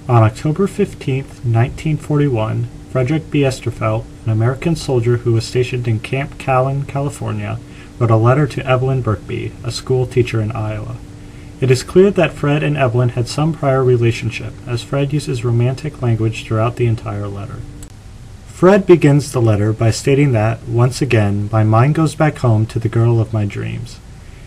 On October 15, 1941, Frederick Biesterfelt, an American soldier who was stationed in Camp Callan, California, wrote a letter to Evelyn Birkby, a school teacher in Iowa. It is clear that Fred and Evelyn had some prior relationship, as Fred uses romantic language throughout the entire letter. Fred begins the letter by stating that, once again, my mind goes back home to the girl of my dreams.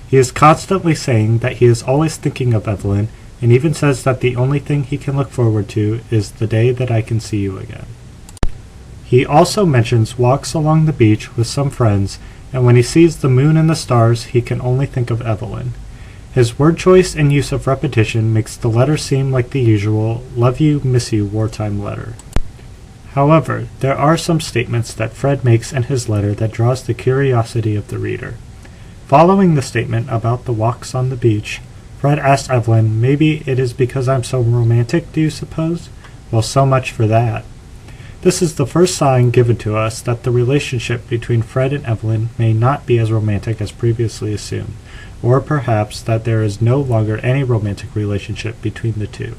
He is constantly saying that he is always thinking of Evelyn, and even says that the only thing he can look forward to is the day that I can see you again. He also mentions walks along the beach with some friends, and when he sees the moon and the stars, he can only think of Evelyn. His word choice and use of repetition makes the letter seem like the usual love you, miss you wartime letter. However, there are some statements that Fred makes in his letter that draws the curiosity of the reader. Following the statement about the walks on the beach, Fred asked Evelyn, maybe it is because I'm so romantic, do you suppose? Well, so much for that. This is the first sign given to us that the relationship between Fred and Evelyn may not be as romantic as previously assumed, or perhaps that there is no longer any romantic relationship between the two.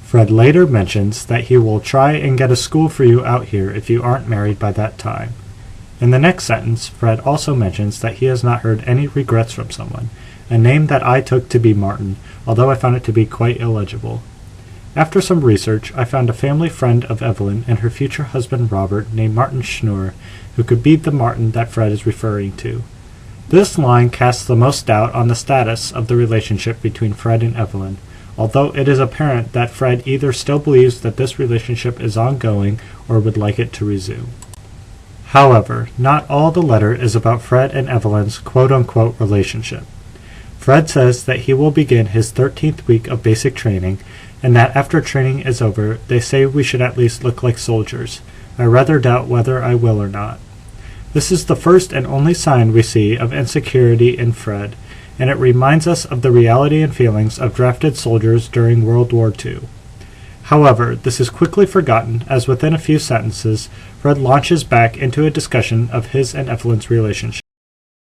Fred later mentions that he will try and get a school for you out here if you aren't married by that time. In the next sentence, Fred also mentions that he has not heard any regrets from someone, a name that I took to be Martin, although I found it to be quite illegible. After some research, I found a family friend of Evelyn and her future husband Robert named Martin Schnur, who could be the Martin that Fred is referring to. This line casts the most doubt on the status of the relationship between Fred and Evelyn, although it is apparent that Fred either still believes that this relationship is ongoing or would like it to resume. However, not all the letter is about Fred and Evelyn's quote-unquote relationship. Fred says that he will begin his 13th week of basic training, and that after training is over, they say we should at least look like soldiers. I rather doubt whether I will or not. This is the first and only sign we see of insecurity in Fred, and it reminds us of the reality and feelings of drafted soldiers during World War II. However, this is quickly forgotten, as within a few sentences, Fred launches back into a discussion of his and Evelyn's relationship.